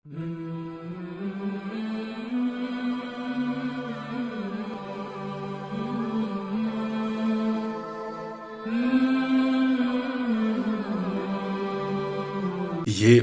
یہ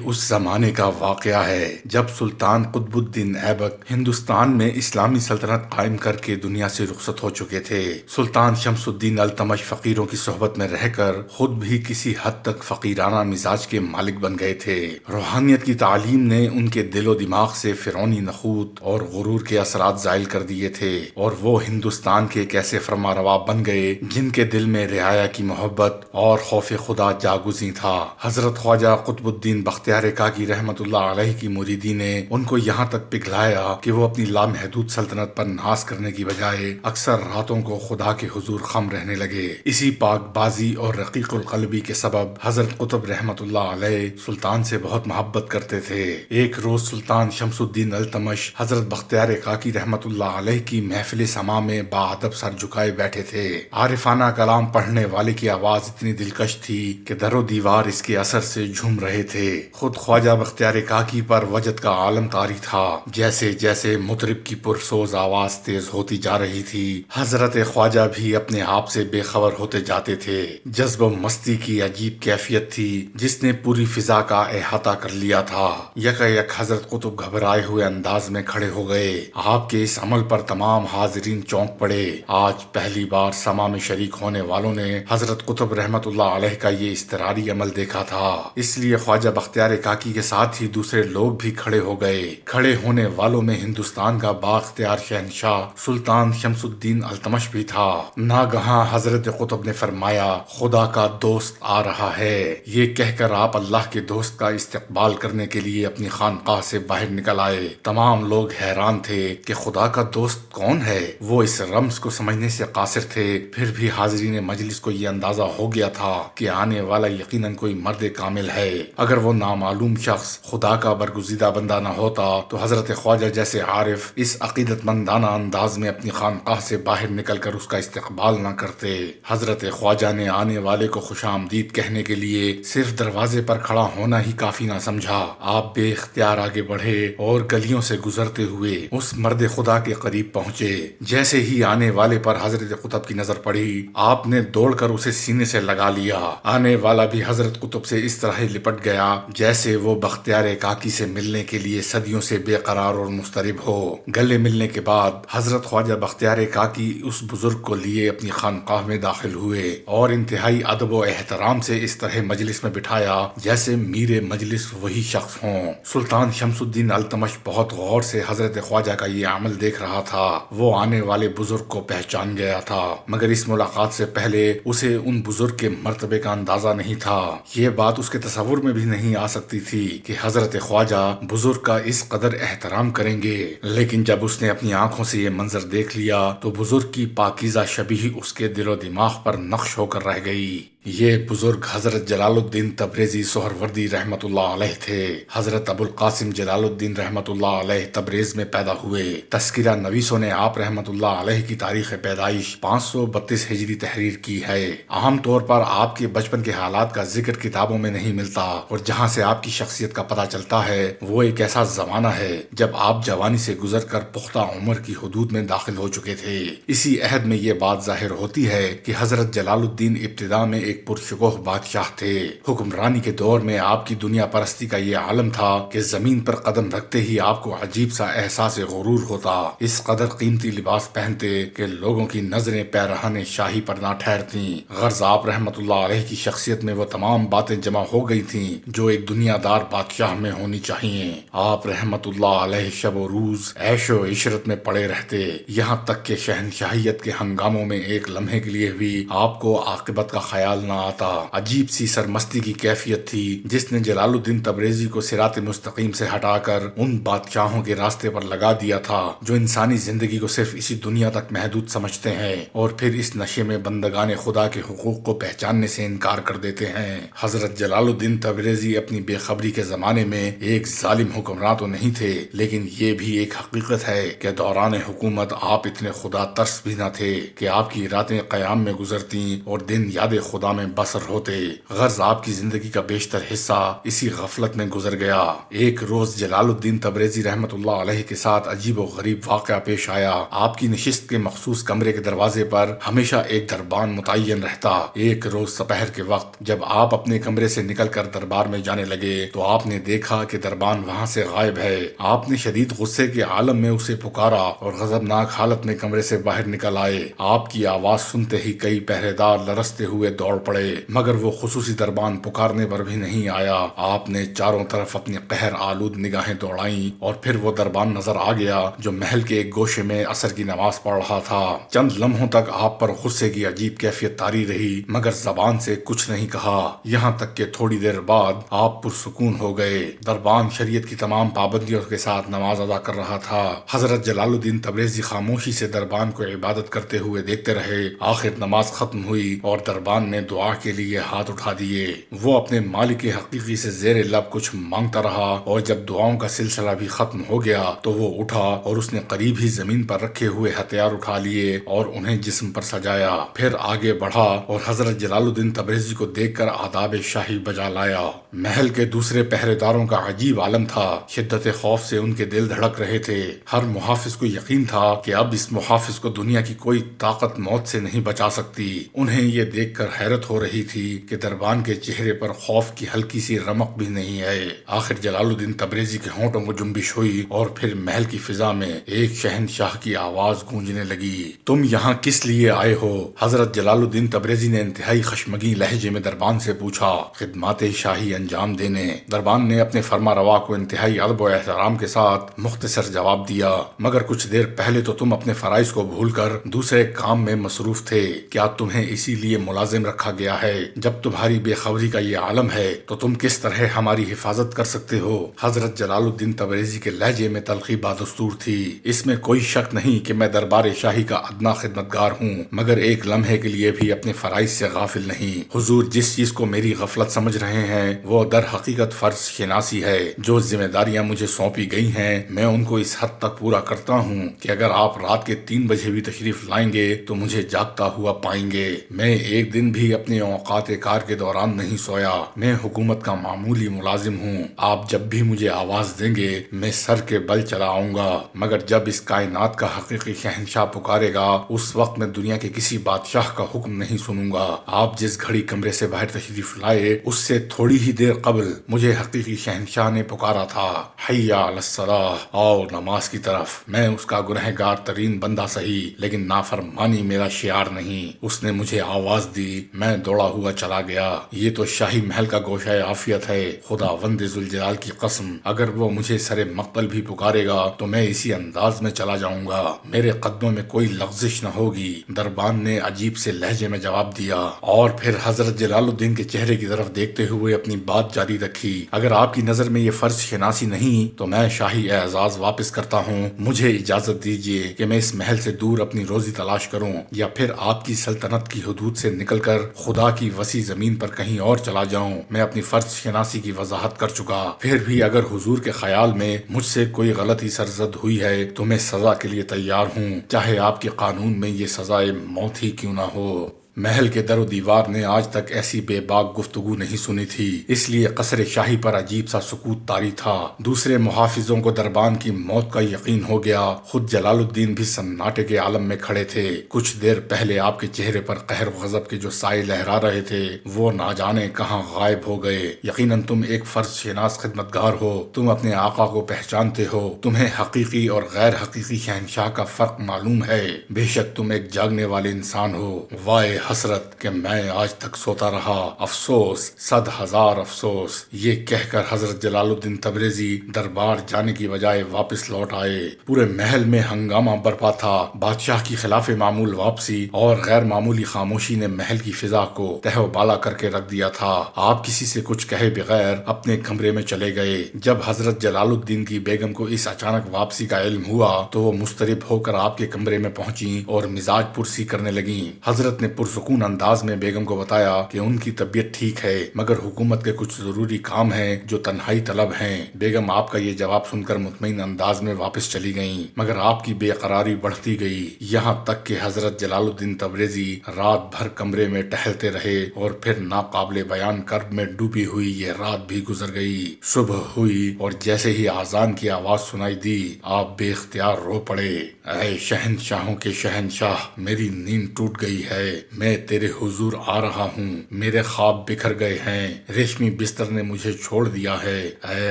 اس زمانے کا واقعہ ہے جب سلطان قطب الدین ایبک ہندوستان میں اسلامی سلطنت قائم کر کے دنیا سے رخصت ہو چکے تھے۔ سلطان شمس الدین التمش فقیروں کی صحبت میں رہ کر خود بھی کسی حد تک فقیرانہ مزاج کے مالک بن گئے تھے۔ روحانیت کی تعلیم نے ان کے دل و دماغ سے فرعونی نخوت اور غرور کے اثرات زائل کر دیے تھے، اور وہ ہندوستان کے ایک ایسے فرما روا بن گئے جن کے دل میں رعایا کی محبت اور خوف خدا جاگزیں تھا۔ حضرت خواجہ قطب الدین بختیار کاکی رحمت اللہ علیہ کی مریدی نے ان کو یہاں تک پگھلایا کہ وہ اپنی لامحدود سلطنت پر ناز کرنے کی بجائے اکثر راتوں کو خدا کے حضور خم رہنے لگے۔ اسی پاک بازی اور رقیق القلبی کے سبب حضرت قطب رحمت اللہ علیہ سلطان سے بہت محبت کرتے تھے۔ ایک روز سلطان شمس الدین التمش حضرت بختیار کاکی رحمت اللہ علیہ کی محفل سما میں باادب سر جھکائے بیٹھے تھے۔ عارفانہ کلام پڑھنے والے کی آواز اتنی دلکش تھی کہ در و دیوار اس کے اثر سے جھوم رہے تھے۔ خود خواجہ بختیار کاکی پر وجد کا عالم طاری تھا۔ جیسے جیسے مطرب کی پرسوز آواز تیز ہوتی جا رہی تھی، حضرت خواجہ بھی اپنے آپ سے بے خبر ہوتے جاتے تھے۔ جذب و مستی کی عجیب کیفیت تھی جس نے پوری فضا کا احاطہ کر لیا تھا۔ یکایک حضرت قطب گھبرائے ہوئے انداز میں کھڑے ہو گئے۔ آپ کے اس عمل پر تمام حاضرین چونک پڑے۔ آج پہلی بار سما میں شریک ہونے والوں نے حضرت قطب رحمت اللہ علیہ کا یہ اضطراری عمل دیکھا تھا، اس لیے خواجہ بختیار کاکی کے ساتھ ہی دوسرے لوگ بھی کھڑے ہو گئے۔ کھڑے ہونے والوں میں ہندوستان کا بااختیار شہنشاہ سلطان شمس الدین التمش بھی تھا۔ ناگہاں حضرت قطب نے فرمایا، خدا کا دوست آ رہا ہے۔ یہ کہہ کر آپ اللہ کے دوست کا استقبال کرنے کے لیے اپنی خانقاہ سے باہر نکل آئے۔ تمام لوگ حیران تھے کہ خدا کا دوست کون ہے۔ وہ اس رمز کو سمجھنے سے قاصر تھے، پھر بھی حاضرین مجلس کو یہ اندازہ ہو گیا تھا کہ آنے والا یقیناً کوئی مرد کامل ہے۔ اگر وہ نامعلوم شخص خدا کا برگزیدہ بندہ نہ ہوتا تو حضرت خواجہ جیسے عارف اس عقیدت مندانہ انداز میں اپنی خانقاہ سے باہر نکل کر اس کا استقبال نہ کرتے۔ حضرت خواجہ نے آنے والے کو خوش آمدید کہنے کے لیے صرف دروازے پر کھڑا ہونا ہی کافی نہ سمجھا۔ آپ بے اختیار آگے بڑھے اور گلیوں سے گزرتے ہوئے اس مرد خدا کے قریب پہنچے۔ جیسے ہی آنے والے پر حضرت قطب کی نظر پڑی، آپ نے دوڑ کر اسے سینے سے لگا لیا۔ آنے والا بھی حضرت قطب سے اس طرح لپٹ گیا جیسے وہ بختیار کاکی سے ملنے کے لیے صدیوں سے بے قرار اور مضطرب ہو۔ گلے ملنے کے بعد حضرت خواجہ بختیار کاکی اس بزرگ کو لیے اپنی خانقاہ میں داخل ہوئے اور انتہائی ادب و احترام سے اس طرح مجلس میں بٹھایا جیسے میر مجلس وہی شخص ہوں۔ سلطان شمس الدین التمش بہت غور سے حضرت خواجہ کا یہ عمل دیکھ رہا تھا۔ وہ آنے والے بزرگ کو پہچان گیا تھا، مگر اس ملاقات سے پہلے اسے ان بزرگ کے مرتبے کا اندازہ نہیں تھا۔ یہ بات اس کے تصور میں بھی نہیں آ سکتی تھی کہ حضرت خواجہ بزرگ کا اس قدر احترام کریں گے، لیکن جب اس نے اپنی آنکھوں سے یہ منظر دیکھ لیا تو بزرگ کی پاکیزہ شبیہ اس کے دل و دماغ پر نقش ہو کر رہ گئی۔ یہ بزرگ حضرت جلال الدین تبریزی سہروردی رحمت اللہ علیہ تھے۔ حضرت ابو القاسم جلال الدین رحمت اللہ علیہ تبریز میں پیدا ہوئے۔ تذکرہ نویسوں نے آپ رحمت اللہ علیہ کی تاریخ پیدائش 532 ہجری تحریر کی ہے۔ عام طور پر آپ کے بچپن کے حالات کا ذکر کتابوں میں نہیں ملتا، اور جہاں سے آپ کی شخصیت کا پتہ چلتا ہے وہ ایک ایسا زمانہ ہے جب آپ جوانی سے گزر کر پختہ عمر کی حدود میں داخل ہو چکے تھے۔ اسی عہد میں یہ بات ظاہر ہوتی ہے کہ حضرت جلال الدین ابتدا میں ایک پرشکوہ بادشاہ تھے۔ حکمرانی کے دور میں آپ کی دنیا پرستی کا یہ عالم تھا کہ زمین پر قدم رکھتے ہی آپ کو عجیب سا احساس غرور ہوتا۔ اس قدر قیمتی لباس پہنتے کہ لوگوں کی نظریں پیرہن شاہی پر نہ ٹھہرتیں۔ غرض آپ رحمت اللہ علیہ کی شخصیت میں وہ تمام باتیں جمع ہو گئی تھیں جو ایک دنیا دار بادشاہ میں ہونی چاہیے۔ آپ رحمت اللہ علیہ شب و روز عیش و عشرت میں پڑے رہتے، یہاں تک کہ شہنشاہیت کے ہنگاموں میں ایک لمحے کے لیے بھی آپ کو عاقبت کا خیال نہ آتا۔ عجیب سی سرمستی کی کیفیت تھی جس نے جلال الدین تبریزی کو صراط مستقیم سے ہٹا کر ان بادشاہوں کے راستے پر لگا دیا تھا جو انسانی زندگی کو صرف اسی دنیا تک محدود سمجھتے ہیں اور پھر اس نشے میں بندگان خدا کے حقوق کو پہچاننے سے انکار کر دیتے ہیں۔ حضرت جلال الدین تبریزی اپنی بے خبری کے زمانے میں ایک ظالم حکمراں تو نہیں تھے، لیکن یہ بھی ایک حقیقت ہے کہ دوران حکومت آپ اتنے خدا ترس بھی نہ تھے کہ آپ کی راتیں قیام میں گزرتیں اور دن یاد خدا نظام بسر ہوتے۔ غرض آپ کی زندگی کا بیشتر حصہ اسی غفلت میں گزر گیا۔ ایک روز جلال الدین تبریزی رحمت اللہ علیہ کے ساتھ عجیب و غریب واقعہ پیش آیا۔ آپ کی نشست کے مخصوص کمرے کے دروازے پر ہمیشہ ایک دربان متعین رہتا۔ ایک روز سپہر کے وقت جب آپ اپنے کمرے سے نکل کر دربار میں جانے لگے تو آپ نے دیکھا کہ دربان وہاں سے غائب ہے۔ آپ نے شدید غصے کے عالم میں اسے پکارا اور غضبناک حالت میں کمرے سے باہر نکل آئے۔ آپ کی آواز سنتے ہی کئی پہرے دار لرزتے ہوئے دوڑ پڑے، مگر وہ خصوصی دربان پکارنے پر بھی نہیں آیا۔ آپ نے چاروں طرف اپنی قہر آلود نگاہیں دوڑائیں اور پھر وہ دربان نظر آ گیا جو محل کے ایک گوشے میں عصر کی نماز پڑھ رہا تھا۔ چند لمحوں تک آپ پر غصے کی عجیب کیفیت طاری رہی، مگر زبان سے کچھ نہیں کہا، یہاں تک کہ تھوڑی دیر بعد آپ پرسکون ہو گئے۔ دربان شریعت کی تمام پابندیوں کے ساتھ نماز ادا کر رہا تھا۔ حضرت جلال الدین تبریزی خاموشی سے دربان کو عبادت کرتے ہوئے دیکھتے رہے۔ آخر نماز ختم ہوئی اور دربان نے دعا کے لیے ہاتھ اٹھا دیے۔ وہ اپنے مالک حقیقی سے زیر لب کچھ مانگتا رہا، اور جب دعاؤں کا سلسلہ بھی ختم ہو گیا تو وہ اٹھا اور اس نے قریب ہی زمین پر رکھے ہوئے ہتھیار اٹھا لیے اور انہیں جسم پر سجایا۔ پھر آگے بڑھا اور حضرت جلال الدین تبریزی کو دیکھ کر آداب شاہی بجا لایا۔ محل کے دوسرے پہرے داروں کا عجیب عالم تھا۔ شدت خوف سے ان کے دل دھڑک رہے تھے۔ ہر محافظ کو یقین تھا کہ اب اس محافظ کو دنیا کی کوئی طاقت موت سے نہیں بچا سکتی۔ انہیں یہ دیکھ کر حیرت ہو رہی تھی کہ دربان کے چہرے پر خوف کی ہلکی سی رمق بھی نہیں ہے۔ آخر جلال الدین تبریزی کے ہونٹوں کو جنبش ہوئی اور پھر محل کی فضا میں ایک شہنشاہ کی آواز گونجنے لگی۔ تم یہاں کس لیے آئے ہو؟ حضرت جلال الدین تبریزی نے انتہائی خشمگین لہجے میں دربان سے پوچھا۔ خدمات شاہی انجام دینے۔ دربان نے اپنے فرما روا کو انتہائی ادب و احترام کے ساتھ مختصر جواب دیا، مگر کچھ دیر پہلے تو تم اپنے فرائض کو بھول کر دوسرے کام میں مصروف تھے۔ کیا تمہیں اسی لیے ملازم رکھا گیا ہے؟ جب تمہاری بے خبری کا یہ عالم ہے تو تم کس طرح ہماری حفاظت کر سکتے ہو؟ حضرت جلال الدین تبریزی کے لہجے میں تلخی بادستور تھی۔ اس میں کوئی شک نہیں کہ میں دربار شاہی کا ادنا خدمتگار ہوں، مگر ایک لمحے کے لیے بھی اپنے فرائض سے غافل نہیں۔ حضور جس چیز کو میری غفلت سمجھ رہے ہیں وہ در حقیقت فرض شناسی ہے۔ جو ذمہ داریاں مجھے سونپی گئی ہیں میں ان کو اس حد تک پورا کرتا ہوں کہ اگر آپ رات کے 3 بجے بھی تشریف لائیں گے تو مجھے جاگتا ہوا پائیں گے۔ میں ایک دن بھی اپنے اوقات کار کے دوران نہیں سویا۔ میں حکومت کا معمولی ملازم ہوں۔ آپ جب بھی مجھے آواز دیں گے میں سر کے بل چلا آؤں گا، مگر جب اس کائنات کا حقیقی شہنشاہ پکارے گا اس وقت میں دنیا کے کسی بادشاہ کا حکم نہیں سنوں گا۔ آپ جس گھڑی کمرے سے باہر تشریف لائے اس سے تھوڑی ہی دیر قبل مجھے حقیقی شہنشاہ نے پکارا تھا، حی علی الصلاۃ، اور نماز کی طرف۔ میں اس کا گنہگار ترین بندہ سہی، لیکن نافرمانی میرا شعار نہیں۔ اس نے مجھے آواز دی، میں دوڑا ہوا چلا گیا۔ یہ تو شاہی محل کا گوشہ عافیت ہے، خدا وند ذوالجلال کی قسم، اگر وہ مجھے سر مقتل بھی پکارے گا تو میں اسی انداز میں چلا جاؤں گا، میرے قدموں میں کوئی لغزش نہ ہوگی۔ دربان نے عجیب سے لہجے میں جواب دیا، اور پھر حضرت جلال الدین کے چہرے کی طرف دیکھتے ہوئے اپنی بات جاری رکھی۔ اگر آپ کی نظر میں یہ فرض شناسی نہیں تو میں شاہی اعزاز واپس کرتا ہوں۔ مجھے اجازت دیجیے کہ میں اس محل سے دور اپنی روزی تلاش کروں، یا پھر آپ کی سلطنت کی حدود سے نکل کر خدا کی وسیع زمین پر کہیں اور چلا جاؤں۔ میں اپنی فرض شناسی کی وضاحت کر چکا۔ پھر بھی اگر حضور کے خیال میں مجھ سے کوئی غلطی سرزد ہوئی ہے تو میں سزا کے لیے تیار ہوں، چاہے آپ کے قانون میں یہ سزائے موت ہی کیوں نہ ہو۔ محل کے در و دیوار نے آج تک ایسی بے باک گفتگو نہیں سنی تھی، اس لیے قصر شاہی پر عجیب سا سکوت طاری تھا۔ دوسرے محافظوں کو دربان کی موت کا یقین ہو گیا، خود جلال الدین بھی سناٹے کے عالم میں کھڑے تھے۔ کچھ دیر پہلے آپ کے چہرے پر قہر و غضب کے جو سائے لہرا رہے تھے وہ نہ جانے کہاں غائب ہو گئے۔ یقیناً تم ایک فرض شناس خدمتگار ہو، تم اپنے آقا کو پہچانتے ہو، تمہیں حقیقی اور غیر حقیقی شہنشاہ کا فرق معلوم ہے۔ بے شک تم ایک جاگنے والے انسان ہو۔ وائے حسرت کہ میں آج تک سوتا رہا، افسوس، 100,000 افسوس۔ یہ کہہ کر حضرت جلال الدین تبریزی دربار جانے کی بجائے واپس لوٹ آئے۔ پورے محل میں ہنگامہ برپا تھا۔ بادشاہ کی خلاف معمول واپسی اور غیر معمولی خاموشی نے محل کی فضا کو تہو بالا کر کے رکھ دیا تھا۔ آپ کسی سے کچھ کہے بغیر اپنے کمرے میں چلے گئے۔ جب حضرت جلال الدین کی بیگم کو اس اچانک واپسی کا علم ہوا تو وہ مضطرب ہو کر آپ کے کمرے میں پہنچی اور مزاج پرسی کرنے لگیں۔ حضرت نے پرسکون پرسکون انداز میں بیگم کو بتایا کہ ان کی طبیعت ٹھیک ہے مگر حکومت کے کچھ ضروری کام ہیں جو تنہائی طلب ہیں۔ بیگم آپ کا یہ جواب سن کر مطمئن انداز میں واپس چلی گئیں، مگر آپ کی بے قراری بڑھتی گئی، یہاں تک کہ حضرت جلال الدین تبریزی رات بھر کمرے میں ٹہلتے رہے اور پھر ناقابل بیان کرب میں ڈوبی ہوئی یہ رات بھی گزر گئی۔ صبح ہوئی اور جیسے ہی اذان کی آواز سنائی دی آپ بے اختیار رو پڑے۔ اے شہنشاہوں کے شہنشاہ، میری نیند ٹوٹ گئی ہے، میں تیرے حضور آ رہا ہوں، میرے خواب بکھر گئے ہیں، ریشمی بستر نے مجھے چھوڑ دیا ہے، اے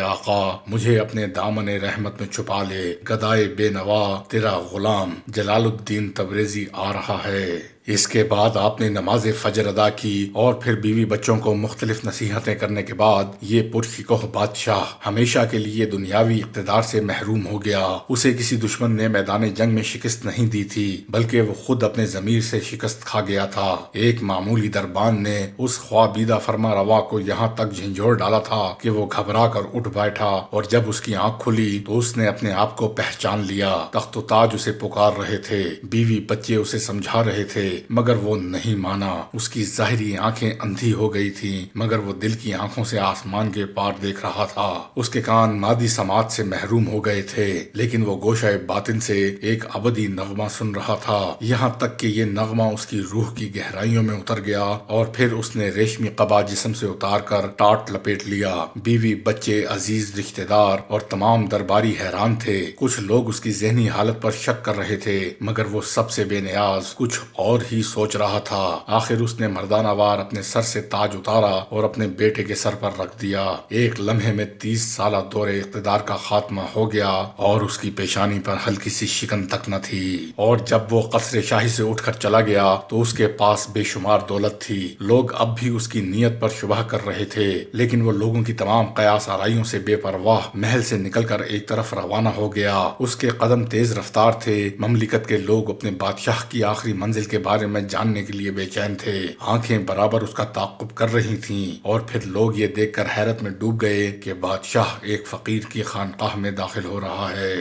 آقا مجھے اپنے دامن رحمت میں چھپا لے، گدائے بے نوا تیرا غلام جلال الدین تبریزی آ رہا ہے۔ اس کے بعد آپ نے نماز فجر ادا کی اور پھر بیوی بچوں کو مختلف نصیحتیں کرنے کے بعد یہ پرشکوہ بادشاہ ہمیشہ کے لیے دنیاوی اقتدار سے محروم ہو گیا۔ اسے کسی دشمن نے میدان جنگ میں شکست نہیں دی تھی بلکہ وہ خود اپنے ضمیر سے شکست کھا گیا تھا۔ ایک معمولی دربان نے اس خوابیدہ فرما روا کو یہاں تک جھنجھوڑ ڈالا تھا کہ وہ گھبرا کر اٹھ بیٹھا اور جب اس کی آنکھ کھلی تو اس نے اپنے آپ کو پہچان لیا۔ تخت و تاج اسے پکار رہے تھے، بیوی بچے اسے سمجھا رہے تھے مگر وہ نہیں مانا۔ اس کی ظاہری آنکھیں اندھی ہو گئی تھیں مگر وہ دل کی آنکھوں سے آسمان کے پار دیکھ رہا تھا۔ اس کے کان مادی سماعت سے محروم ہو گئے تھے لیکن وہ گوشہ باطن سے ایک ابدی نغمہ سن رہا تھا، یہاں تک کہ یہ نغمہ اس کی روح کی گہرائیوں میں اتر گیا اور پھر اس نے ریشمی قبا جسم سے اتار کر ٹاٹ لپیٹ لیا۔ بیوی بچے عزیز رشتہ دار اور تمام درباری حیران تھے۔ کچھ لوگ اس کی ذہنی حالت پر شک کر رہے تھے مگر وہ سب سے بے نیاز کچھ اور ہی سوچ رہا تھا۔ آخر اس نے مردانہ وار اپنے سر سے تاج اتارا اور اپنے بیٹے کے سر پر رکھ دیا۔ ایک لمحے میں 30 سالہ دور اقتدار کا خاتمہ ہو گیا اور اس کی پیشانی پر ہلکی سی شکن تک نہ تھی، اور جب وہ قصر شاہی سے اٹھ کر چلا گیا تو اس کے پاس بے شمار دولت تھی۔ لوگ اب بھی اس کی نیت پر شبہ کر رہے تھے لیکن وہ لوگوں کی تمام قیاس آرائیوں سے بے پرواہ محل سے نکل کر ایک طرف روانہ ہو گیا۔ اس کے قدم تیز رفتار تھے۔ مملکت کے لوگ اپنے بادشاہ کی آخری منزل کے بارے میں جاننے کے لیے بے چین تھے، آنکھیں برابر اس کا تعاقب کر رہی تھیں، اور پھر لوگ یہ دیکھ کر حیرت میں ڈوب گئے کہ بادشاہ ایک فقیر کی خانقاہ میں داخل ہو رہا ہے۔